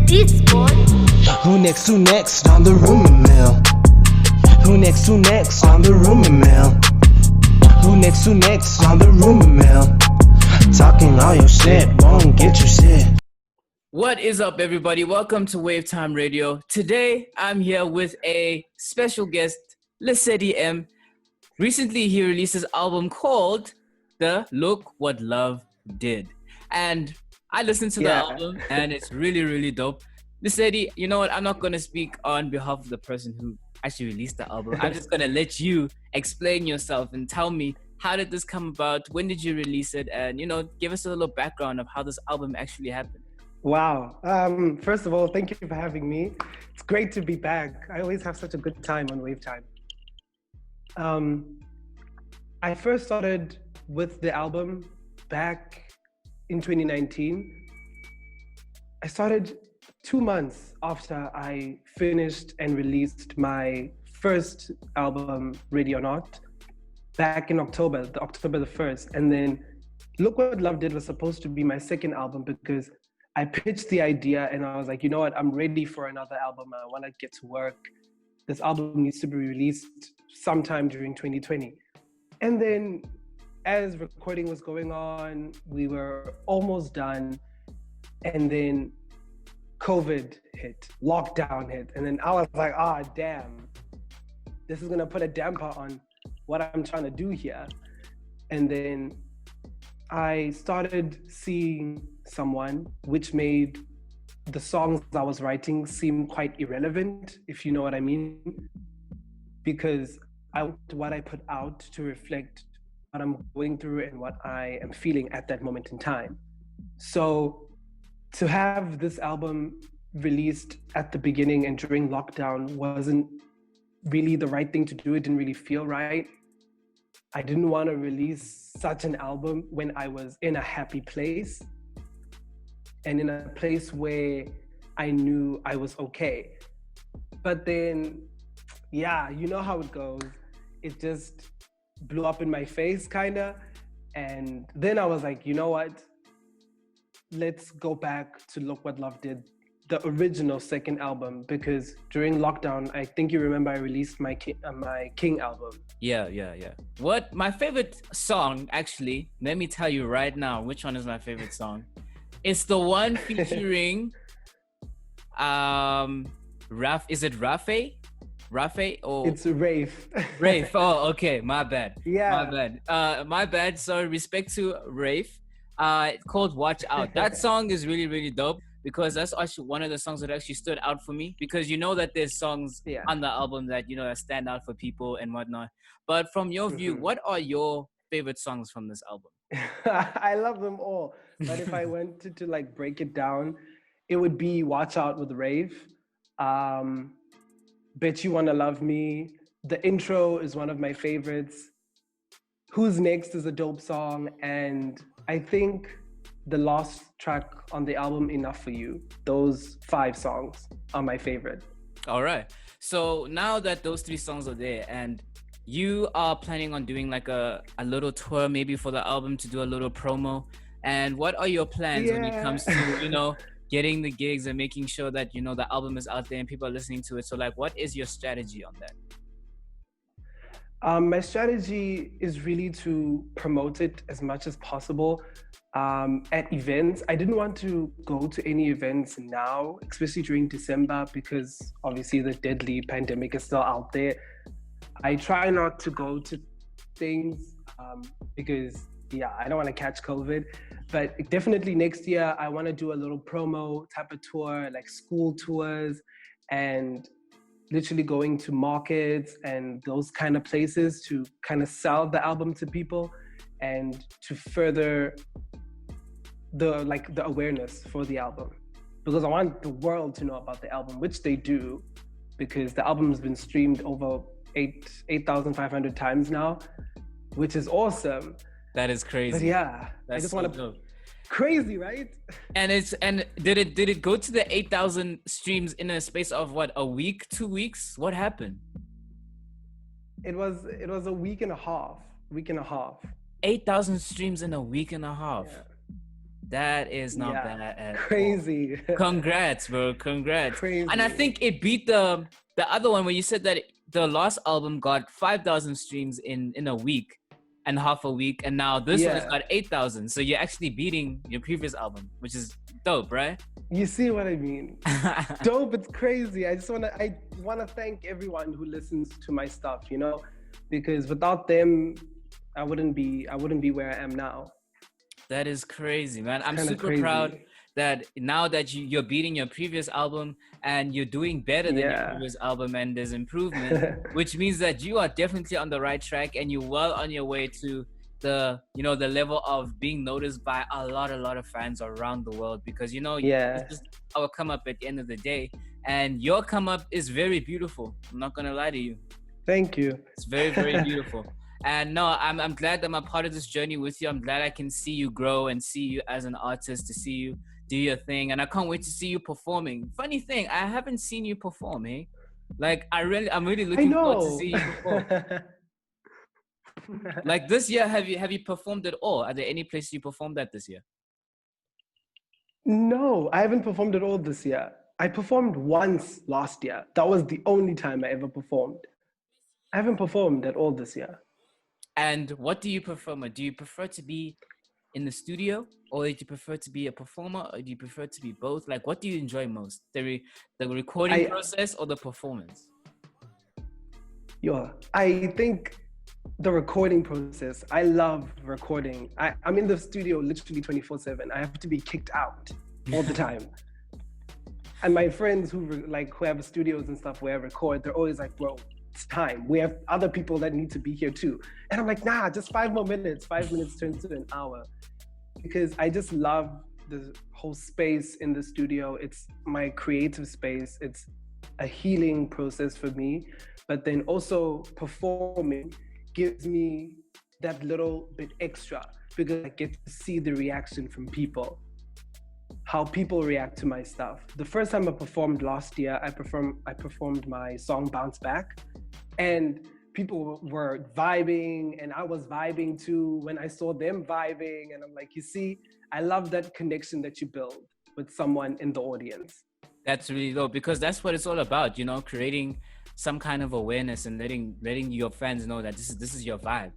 this boy. Who next, who next on the rumor mill? Who next on the rumor mill? Who next on the rumor mill? Talking all your shit, won't get you shit. What is up, everybody? Welcome to Wave Time Radio. Today, I'm here with a special guest, Lesedi M. Recently, he released his album called The Look What Love Did. And I listened to the album, and it's really, really dope. Lesedi, you know what? I'm not going to speak on behalf of the person who actually released the album. I'm just going to let you explain yourself and tell me, how did this come about? When did you release it? And, give us a little background of how this album actually happened. Wow. First of all, thank you for having me. It's great to be back. I always have such a good time on Wave Time. I first started with the album back in 2019. I started 2 months after I finished and released my first album, Ready or Not, back in October the 1st. And then Look What Love Did was supposed to be my second album because I pitched the idea and I was like, you know what, I'm ready for another album. I want to get to work. This album needs to be released sometime during 2020. And then as recording was going on, we were almost done. And then COVID hit, lockdown hit. And then I was like, damn, this is going to put a damper on what I'm trying to do here. And then I started seeing someone, which made the songs I was writing seem quite irrelevant, if you know what I mean. Because I want what I put out to reflect what I'm going through and what I am feeling at that moment in time. So to have this album released at the beginning and during lockdown wasn't really the right thing to do. It didn't really feel right. I didn't want to release such an album when I was in a happy place and in a place where I knew I was okay. But then, you know how it goes. It just blew up in my face, kinda. And then I was like, you know what? Let's go back to Look What Love Did, the original second album, because during lockdown, I think you remember I released my King album. Yeah. What my favorite song, actually, let me tell you right now, which one is my favorite song? It's the one featuring Raf. Is it Rafe? Rafe or it's Rafe. Rafe. Oh, okay. My bad. Yeah. My bad. Sorry. Respect to Rafe. It's called Watch Out. That song is really, really dope because that's actually one of the songs that actually stood out for me, because you know that there's songs on the album that that stand out for people and whatnot. But from your view, what are your favorite songs from this album? I love them all. But if I went to like break it down, it would be Watch Out with Rave. Bet You Wanna Love Me. The intro is one of my favorites. Who's Next is a dope song. And I think the last track on the album, Enough For You. Those 5 songs are my favorite. All right. So now that those 3 songs are there and you are planning on doing like a little tour maybe for the album to do a little promo, and what are your plans when it comes to, getting the gigs and making sure that, the album is out there and people are listening to it? So like, what is your strategy on that? My strategy is really to promote it as much as possible at events. I didn't want to go to any events now, especially during December, because obviously the deadly pandemic is still out there. I try not to go to things because, I don't want to catch COVID. But definitely next year, I want to do a little promo type of tour, like school tours, and literally going to markets and those kind of places to kind of sell the album to people and to further the awareness for the album, because I want the world to know about the album, which they do, because the album has been streamed over 8,500 times now, which is awesome. That is crazy. But I just want to crazy, right? And did it go to the 8,000 streams in a space of what, a week, 2 weeks? What happened? It was a week and a half. 8,000 streams in a week and a half. That is not Yeah, bad at all. crazy. Congrats, bro. Congrats. And I Crazy. think it beat the other one where you said that the last album got 5,000 streams in a week and half a week, and now this one has Yeah. got 8,000. So you're actually beating your previous album, which is dope, right? You see what I mean? Dope, it's crazy. I wanna thank everyone who listens to my stuff, you know, because without them, I wouldn't be where I am now. That is crazy, man. It's I'm kind of super proud crazy. that now that you're beating your previous album and you're doing better than your Yeah. previous album and there's improvement, which means that you are definitely on the right track and you're well on your way to the level of being noticed by a lot of fans around the world, because this Yeah. is our come up at the end of the day, and your come up is very beautiful. I'm not gonna lie to you. Thank you. It's very, very beautiful. And no, I'm glad that I'm a part of this journey with you. I'm glad I can see you grow and see you as an artist, to see you do your thing. And I can't wait to see you performing. Funny thing, I haven't seen you perform, eh? Like I'm really I looking forward to know. see you perform. Like this year, have you performed at all? Are there any places you performed at this year? No, I haven't performed at all this year. I performed once last year. That was the only time I ever performed. I haven't performed at all this year. And what do you prefer more? Do you prefer to be in the studio, or do you prefer to be a performer, or do you prefer to be both? Like, what do you enjoy most? The recording I process or the performance? I think the recording process. I love recording. I'm in the studio literally 24/7. I have to be kicked out all the time. And my friends who have studios and stuff where I record, they're always like, bro, it's time. We have other people that need to be here too. And I'm like, nah, just 5 more minutes. 5 minutes turns to an hour. Because I just love the whole space in the studio. It's my creative space. It's a healing process for me. But then also performing gives me that little bit extra, because I get to see the reaction from people, how people react to my stuff. The first time I performed last year, I performed my song Bounce Back, and people were vibing and I was vibing too when I saw them vibing, and I'm like, you see, I love that connection that you build with someone in the audience. That's really dope, because that's what it's all about, creating some kind of awareness and letting your fans know that this is your vibe.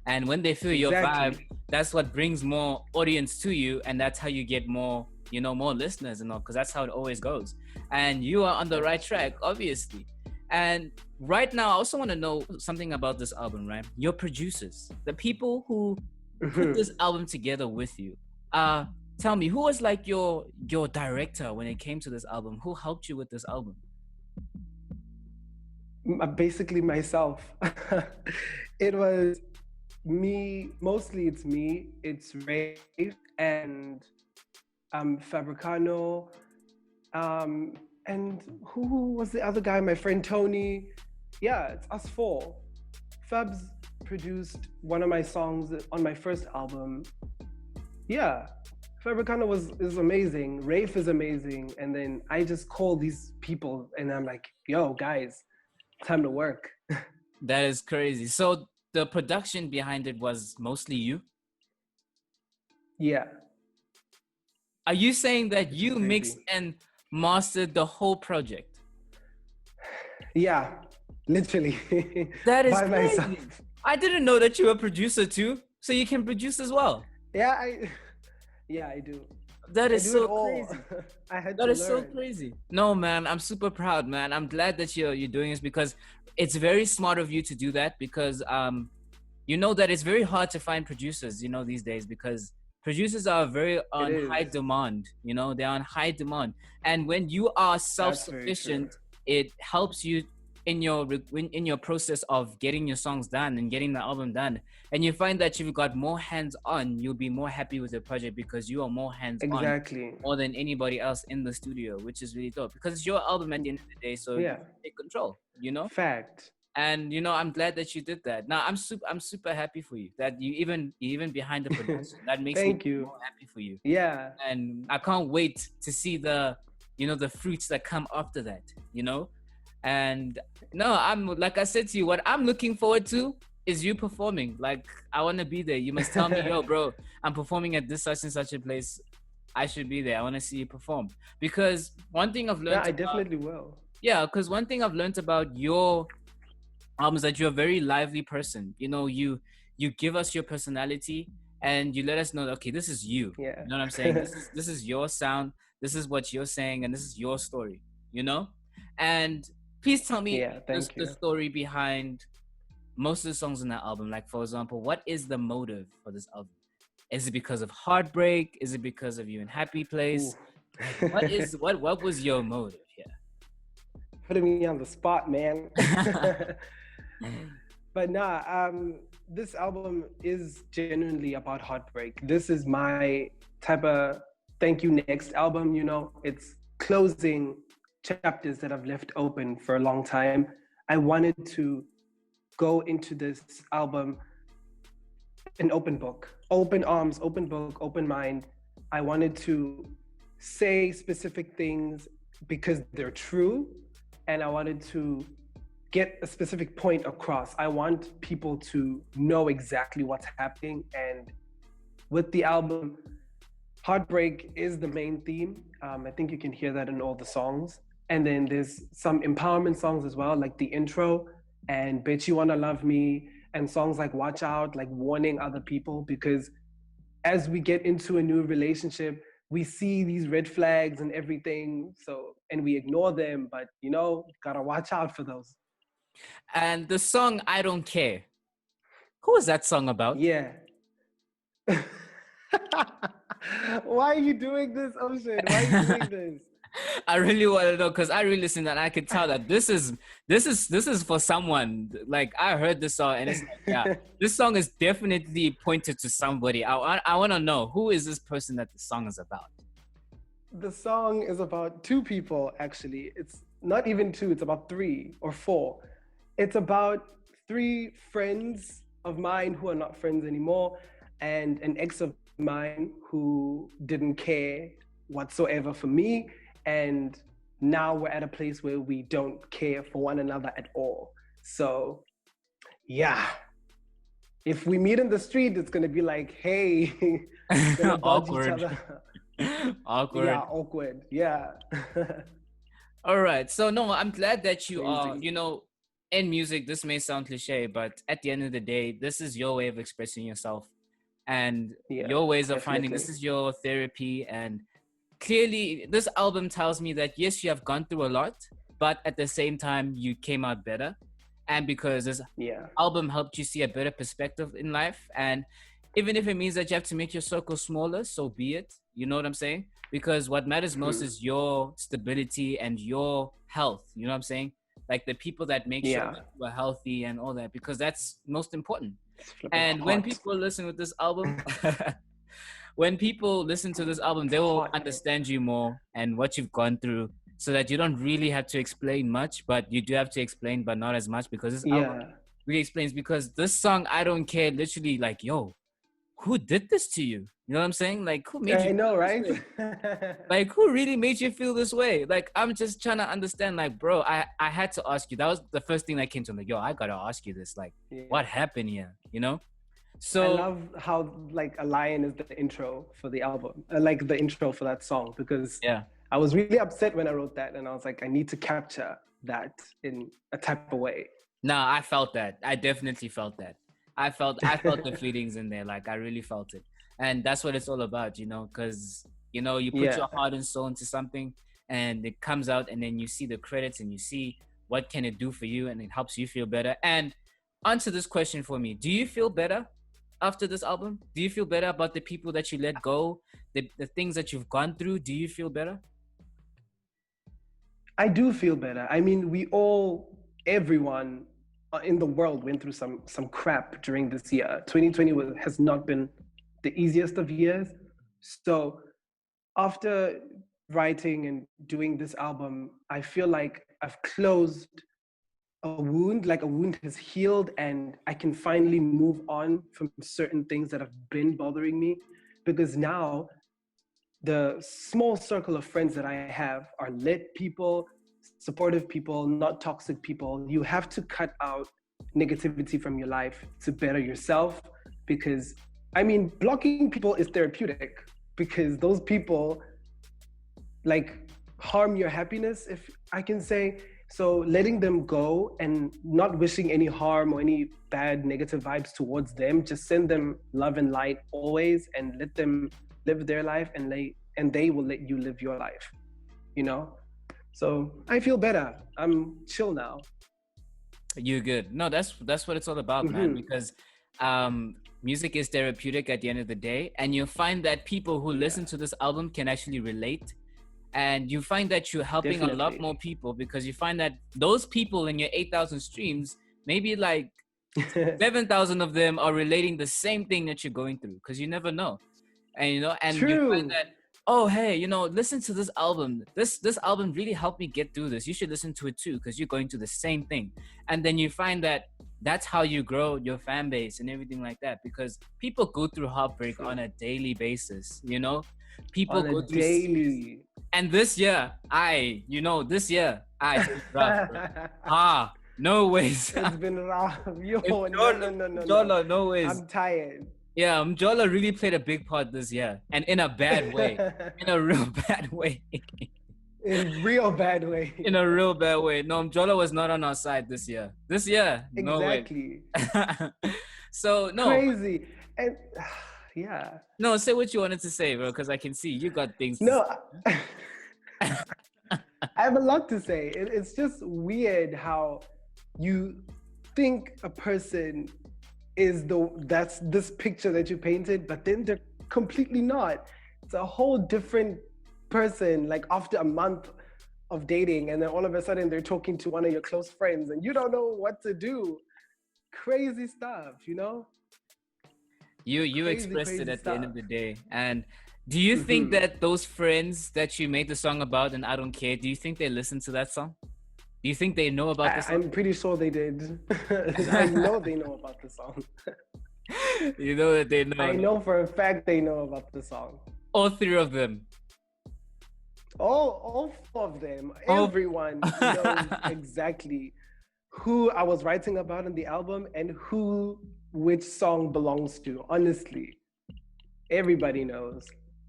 And when they feel your vibe, Exactly. that's what brings more audience to you, and that's how you get more listeners because that's how it always goes. And you are on the right track, obviously. And right now, I also want to know something about this album, right? Your producers, the people who put this album together with you. Tell me, who was like your director when it came to this album? Who helped you with this album? Basically myself. It was me, mostly it's me, it's Ray and Fabricano, and who was the other guy? My friend Tony. Yeah, it's us four. Fabs produced one of my songs on my first album. Yeah, Fabricano is amazing. Rafe is amazing, and then I just call these people, and I'm like, "Yo, guys, time to work." That is crazy. So the production behind it was mostly you? Yeah. Are you saying that Which is you mixed crazy. and mastered the whole project? Yeah, literally. That is By crazy. myself. I didn't know that you were a producer too, so you can produce as well. Yeah, I do. That I is do so it all. crazy. I had That to is so learn. crazy. No, man, I'm super proud, man. I'm glad that you're doing this, because it's very smart of you to do that, because you know that it's very hard to find producers, these days, because producers are very It on high is. demand, they're on high demand. And when you are That's very true. self-sufficient, it helps you in your process of getting your songs done and getting the album done. And you find that you've got more hands on, you'll be more happy with the project, because you are more hands on Exactly. more than anybody else in the studio, which is really dope, because it's your album at the end of the day, so you Yeah. take control. Fact. And I'm glad that you did that. Now I'm super happy for you that you even behind the production. That makes me Thank you. more happy for you. Yeah. And I can't wait to see the fruits that come after that. And no, I'm, like I said to you, what I'm looking forward to is you performing. Like, I want to be there. You must tell me, yo, bro, I'm performing at this such and such a place. I should be there. I want to see you perform. Because one thing I've Yeah, learned I about, definitely will. yeah, because one thing I've learned about your album is that you're a very lively person. You know, you give us your personality and you let us know that, okay, this is you. Yeah. You know what I'm saying? This is your sound. This is what you're saying, and this is your story. You know, and please tell me Yeah, thank the you. story behind most of the songs in that album. Like, for example, what is the motive for this album? Is it because of heartbreak? Is it because of you in happy Ooh. place? Like, what was your motive Putting me on the spot, man. here? But nah, this album is genuinely about heartbreak. This is my type of thank you next album, you know. It's closing chapters that I've left open for a long time. I wanted to go into this album an open book, open arms, open book, open mind. I wanted to say specific things because they're true, and I wanted to get a specific point across. I want people to know exactly what's happening. And with the album, heartbreak is the main theme. I think you can hear that in all the songs. And then there's some empowerment songs as well, like the intro and Bitch You Wanna Love Me, and songs like Watch Out, like warning other people, because as we get into a new relationship, we see these red flags and everything. So, and we ignore them, but you know, gotta watch out for those. And the song "I Don't Care." Who is that song about? Yeah. Why are you doing this, Ocean? Why are you doing this? I really want to know because I really listened and I could tell that this is for someone. Like, I heard this song and it's like, yeah, this song is definitely pointed to somebody. I want to know, who is this person that the song is about? The song is about two people, actually. It's not even two, it's about three or four. It's about three friends of mine who are not friends anymore, and an ex of mine who didn't care whatsoever for me. And now we're at a place where we don't care for one another at all. So, yeah. If we meet in the street, it's gonna be like, hey, gonna dodge each Awkward. other. Awkward. Yeah, awkward. Yeah. All right. So no, I'm glad that you are, Crazy. you know, in music, this may sound cliche, but at the end of the day, this is your way of expressing yourself and Yeah, your ways of finding, definitely. this is your therapy. And clearly this album tells me that yes, you have gone through a lot, but at the same time you came out better. And because this Yeah. album helped you see a better perspective in life, and even if it means that you have to make your circle smaller, so be it. You know what I'm saying? Because what matters most Mhm. is your stability and your health. You know what I'm saying? Like, the people that make sure Yeah. that you are healthy and all that, because that's most important. It's flipping And when hot. people listen with this album, when people listen to this album, It's they will hot, man. understand you more and what you've gone through, so that you don't really have to explain much, but you do have to explain, but not as much, because this album Yeah. really explains. Because this song, "I Don't Care," literally, like, yo, who did this to you? You know what I'm saying? Like, who made you I feel know, this right? way? Like, who really made you feel this way? Like, I'm just trying to understand. Like, bro, I had to ask you. That was the first thing that came to me. Like, yo, I gotta ask you this. Like, Yeah. what happened here? You know? I So love how like a lion is the intro for the album, like the intro for that song, because yeah. I was really upset when I wrote that, and I was like, I need to capture that in a type of way. Nah, I felt that. I definitely felt that. I felt the feelings in there. Like, I really felt it. And that's what it's all about, you know, because, you know, you put Yeah. your heart and soul into something and it comes out, and then you see the credits and you see what can it do for you, and it helps you feel better. And answer this question for me. Do you feel better after this album? Do you feel better about the people that you let go, the things that you've gone through? Do you feel better? I do feel better. I mean, everyone in the world went through some crap during this year. 2020 has not been the easiest of years. So after writing and doing this album, I feel like I've closed a wound, like a wound has healed, and I can finally move on from certain things that have been bothering me, because now the small circle of friends that I have are lit people, supportive people, not toxic people. You have to cut out negativity from your life to better yourself. Because, I mean, blocking people is therapeutic because those people like harm your happiness, if I can say. So letting them go and not wishing any harm or any bad negative vibes towards them, just send them love and light always and let them live their life, and they will let you live your life, you know? So I feel better. I'm chill now. You're good. No, that's what it's all about, man. Because music is therapeutic at the end of the day, and you'll find that people who listen to this album can actually relate, and you find that you're helping a lot more people, because you find that those people in your 8,000 streams, maybe like 7,000 of them are relating the same thing that you're going through, because you never know. And you know, and you find that, oh hey, you know, listen to this album. This album really helped me get through this. You should listen to it too, because you're going through the same thing. And then you find that that's how you grow your fan base and everything like that, because people go through heartbreak on a daily basis, you know? People on go a through daily. And this year, this year, it's rough, bro. No ways. It's been rough. Yo, no. Jola, no ways. I'm tired. Yeah, Jola really played a big part this year, and in a bad way, in a real bad way. In a real bad way. In a real bad way. No, Jola was not on our side this year. This year, no way. Exactly. So no. Crazy. And yeah. No, say what you wanted to say, bro, because I can see you got things. No. I have a lot to say. It's just weird how you think a person is that's this picture that you painted, but then they're completely not. It's a whole different person, like after a month of dating, and then all of a sudden they're talking to one of your close friends and you don't know what to do. Crazy stuff, you know? You expressed it at the end of the day. And do you think that those friends that you made the song about, and I Don't Care, do you think they listened to that song? Do you think they know about the song? I'm pretty sure they did. I know they know about the song. You know that they know. I know for a fact they know about the song. All three of them. All four of them. Everyone knows exactly who I was writing about in the album and which song belongs to. Honestly, everybody knows.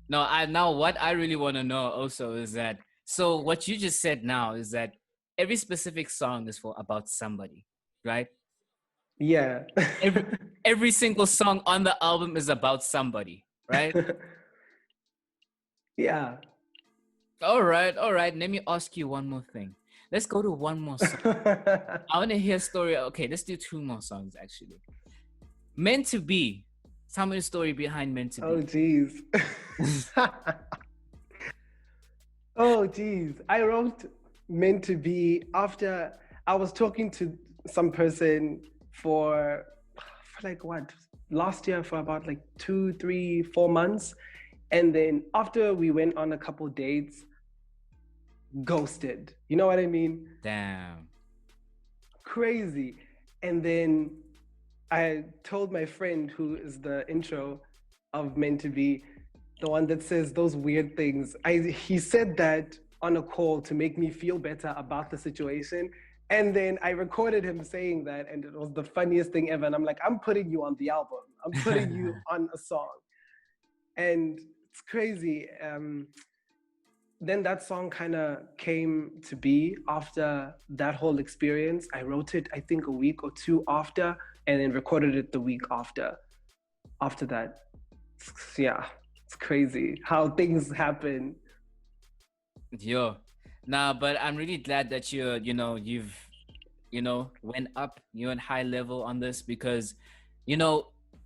Now what I really want to know also is that, so what you just said now is that every specific song is about somebody, right? Yeah. every single song on the album is about somebody, right? Yeah. All right. Let me ask you one more thing. Let's go to one more song. I want to hear a story. Okay, let's do two more songs actually. Meant to Be. Tell me the story behind Meant to Be. Oh, geez. Oh, geez. I wrote Meant to Be after I was talking to some person for like what? Last year for about like 2, 3, 4 months. And then after we went on a couple dates, ghosted. You know what I mean? Damn. Crazy. And then I told my friend, who is the intro of Meant to Be, the one that says those weird things. He said that on a call to make me feel better about the situation. And then I recorded him saying that, and it was the funniest thing ever. And I'm like, I'm putting you on the album. I'm putting you on a song. And it's crazy. Then that song kind of came to be after that whole experience. I wrote it, I think, a week or two after, and then recorded it the week after that. Yeah, it's crazy how things happen. Yo, nah, but I'm really glad that you've went up, you're on high level on this, because,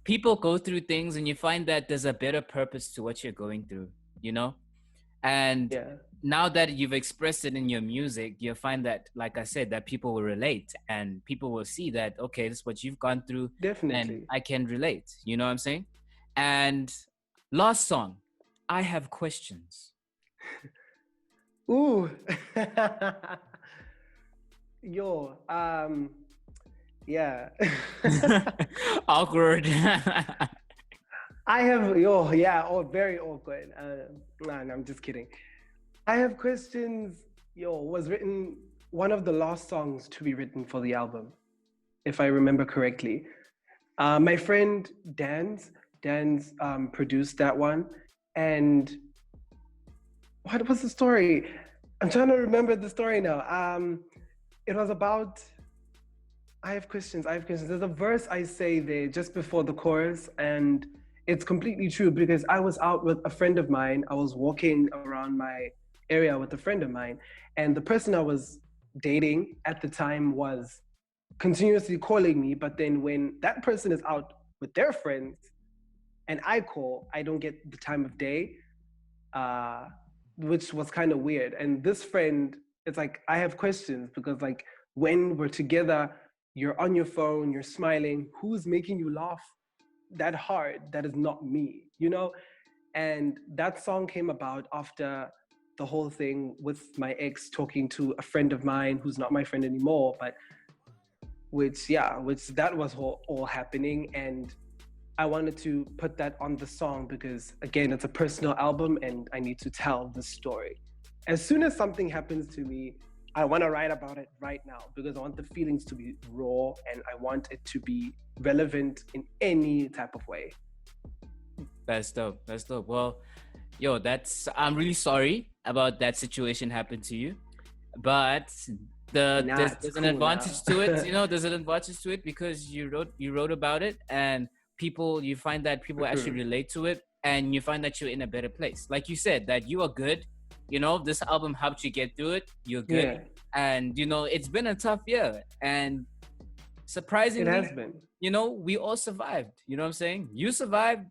people go through things and you find that there's a better purpose to what you're going through, And now that you've expressed it in your music, you'll find that, like I said, that people will relate and people will see that, okay, this is what you've gone through. Definitely. And I can relate. You know what I'm saying? And last song, I Have Questions. Ooh. Yo, yeah. Awkward. Very awkward. No, I'm just kidding. I Have Questions, was written, one of the last songs to be written for the album. if I remember correctly. My friend Dan's produced that one, and what was the story? I'm trying to remember the story now. It was about. I have questions. I have questions. There's a verse I say there just before the chorus, and it's completely true because I was out with a friend of mine. I was walking around my area with a friend of mine, and the person I was dating at the time was continuously calling me. But then when that person is out with their friends and I call, I don't get the time of day, uh, which was kind of weird. And this friend, it's like, I have questions because, like, when we're together, you're on your phone, you're smiling. Who's making you laugh that hard? That is not me, you know? And that song came about after the whole thing with my ex talking to a friend of mine who's not my friend anymore, but which that was all happening. And I wanted to put that on the song because, again, it's a personal album and I need to tell the story. As soon as something happens to me, I want to write about it right now because I want the feelings to be raw and I want it to be relevant in any type of way. That's dope. That's dope. Well, yo, I'm really sorry about that situation happened to you, but there's an advantage to it. You know, there's an advantage to it because you wrote about it, and you find that people actually relate to it, and you find that you're in a better place. Like you said, that you are good. You know, this album helped you get through it. You're good, Yeah. and you know it's been a tough year, and surprisingly, It has been. you know, we all survived. You know what I'm saying? You survived,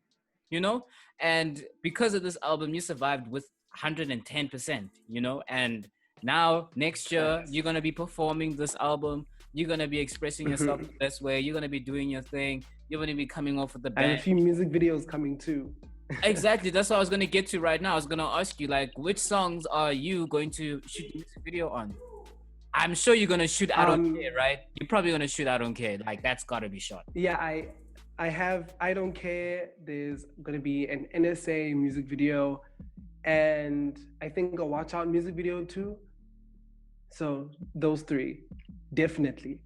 you know, and because of this album, you survived with 110%, you know, and now next year you're gonna be performing this album. You're gonna be expressing yourself the best way. You're gonna be doing your thing. You're gonna be coming off with the band. I have a few music videos coming too. Exactly. That's what I was gonna get to right now. I was gonna ask you, like, which songs are you going to shoot the music video on? I'm sure you're gonna shoot I Don't Care, right? You're probably gonna shoot I Don't Care. Like, that's gotta be shot. Yeah, I have I Don't Care. There's gonna be an NSA music video, and I think a Watch Out music video too. So those three, definitely.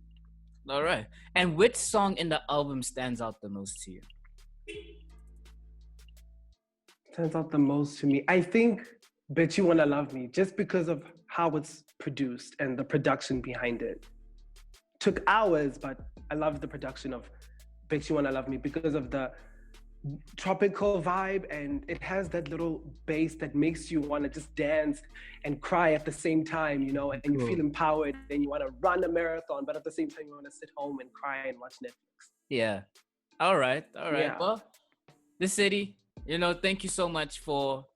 All right. And which song in the album stands out the most to you? Stands out the most to me. I think Bet You Wanna Love Me, just because of how it's produced and the production behind it. Took hours, but I love the production of Bet You Wanna Love Me because of the tropical vibe, and it has that little bass that makes you want to just dance and cry at the same time, you know, and you feel empowered and you want to run a marathon, but at the same time you want to sit home and cry and watch Netflix. Yeah. All right. Yeah. Well, Lesedi, you know, thank you so much for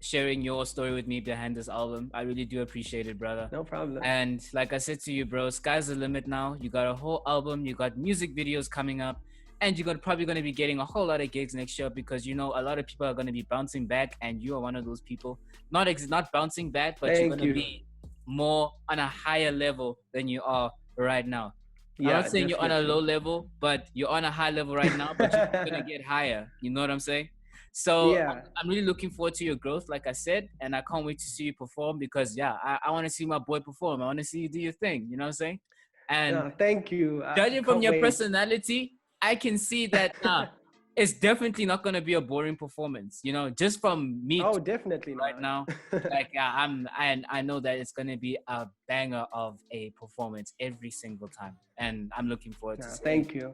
sharing your story with me behind this album. I really do appreciate it, brother. No problem. And like I said to you, bro, sky's the limit now. You got a whole album, you got music videos coming up, and you're probably going to be getting a whole lot of gigs next year because, you know, a lot of people are going to be bouncing back, and you are one of those people. Not bouncing back, but you're going to be more on a higher level than you are right now. Yeah, I'm not saying you're on a low level, but you're on a high level right now, but you're going to get higher. You know what I'm saying? So yeah. I'm really looking forward to your growth, like I said, and I can't wait to see you perform because, yeah, I want to see my boy perform. I want to see you do your thing. You know what I'm saying? And thank you. Judging from your personality, I can see that it's definitely not going to be a boring performance, you know, just from me. Oh, definitely right now. Like, I know that it's going to be a banger of a performance every single time. And I'm looking forward to seeing it. Thank you.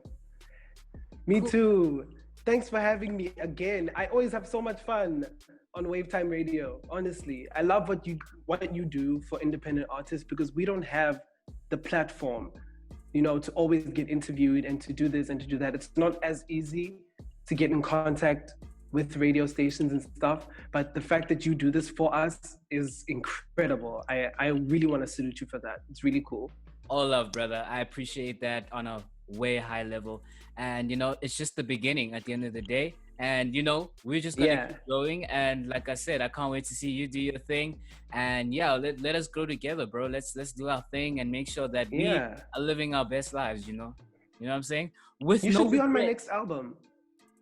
Me too. Thanks for having me again. I always have so much fun on Wavetime Radio. Honestly, I love what you do for independent artists because we don't have the platform, you know, to always get interviewed and to do this and to do that. It's not as easy to get in contact with radio stations and stuff, but the fact that you do this for us is incredible. I really want to salute you for that. It's really cool. All love, brother. I appreciate that on a way high level. And, you know, it's just the beginning at the end of the day. And, you know, we're just going to keep going. And like I said, I can't wait to see you do your thing. And yeah, let us grow together, bro. Let's do our thing and make sure that we are living our best lives, you know? You know what I'm saying? You should be on my next album.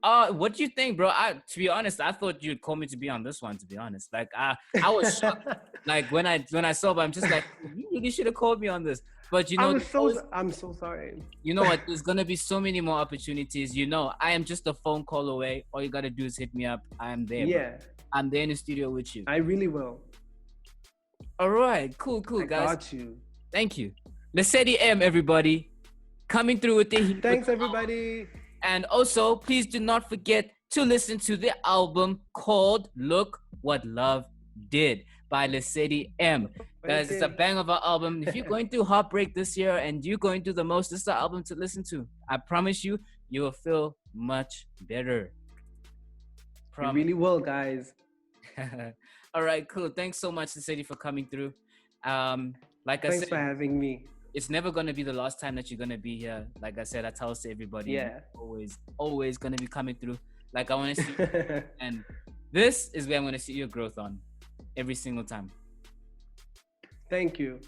What do you think, bro? To be honest, I thought you'd call me to be on this one, to be honest. Like, I was shocked. Like, when I saw, but I'm just like, you really should have called me on this. But you know, I'm so sorry. you know what? There's gonna be so many more opportunities. You know, I am just a phone call away. All you gotta do is hit me up. I am there, bro. Yeah, I'm there in the studio with you. I really will. All right, cool, I guys. got you. Thank you. Lesedi M, everybody, coming through with the heat. Thanks, everybody. And also, please do not forget to listen to the album called "Look What Love Did" by Lesedi M. Guys, it's a bang of an album. If you're going through heartbreak this year and you're going through the most, this is the album to listen to. I promise you, you will feel much better. You really will, guys. All right, cool. Thanks so much, Lesedi, for coming through. Like I Thanks said, for having me. it's never gonna be the last time that you're gonna be here. Like I said, I tell us to everybody, Yeah. always gonna be coming through. Like I want to see, and this is where I'm gonna see your growth on every single time. Thank you.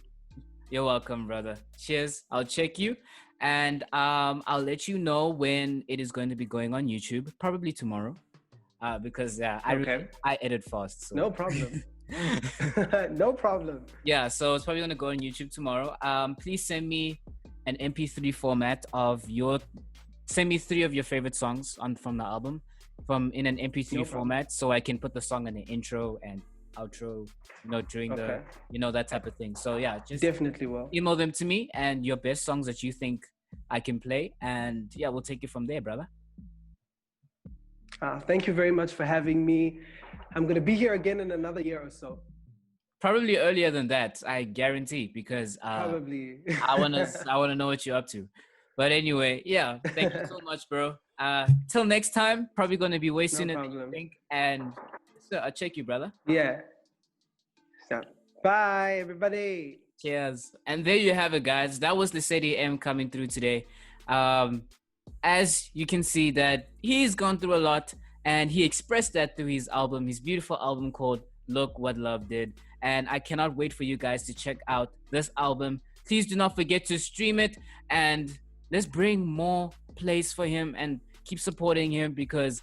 You're welcome, brother. Cheers. I'll check you, and I'll let you know when it is going to be going on YouTube. Probably tomorrow, because I edit fast. So. No problem. No problem. Yeah, so it's probably gonna go on YouTube tomorrow. Please send me an MP3 format of send me 3 of your favorite songs from the album in an MP3 format, so I can put the song in the intro and outro, during the, that type of thing. So yeah, just definitely will email them to me and your best songs that you think I can play, and yeah, we'll take it from there, brother. Thank you very much for having me. I'm gonna be here again in another year or so. Probably earlier than that, I guarantee, because probably I wanna know what you're up to. But anyway, yeah, thank you so much, bro. Till next time, probably gonna be way sooner than you think. And so I'll check you, brother. Yeah. So, bye, everybody. Cheers. And there you have it, guys. That was Lesedi M coming through today. As you can see that he's gone through a lot, and he expressed that through his beautiful album called Look What Love Did. And I cannot wait for you guys to check out this album. Please do not forget to stream it, and let's bring more plays for him and keep supporting him, because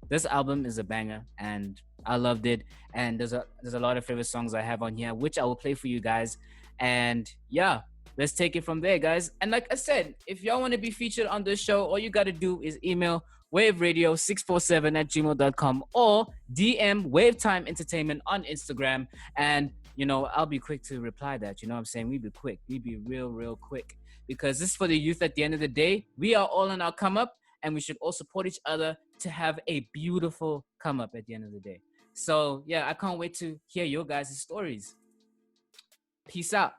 this album is a banger and I loved it. And there's a lot of favorite songs I have on here, which I will play for you guys. And yeah, let's take it from there, guys. And like I said, if y'all want to be featured on this show, all you got to do is email waveradio647@gmail.com or DM Wavetime Entertainment on Instagram. And, I'll be quick to reply that. You know what I'm saying? We be quick. We be real quick. Because this is for the youth at the end of the day. We are all in our come up, and we should all support each other to have a beautiful come up at the end of the day. So, yeah, I can't wait to hear your guys' stories. Peace out.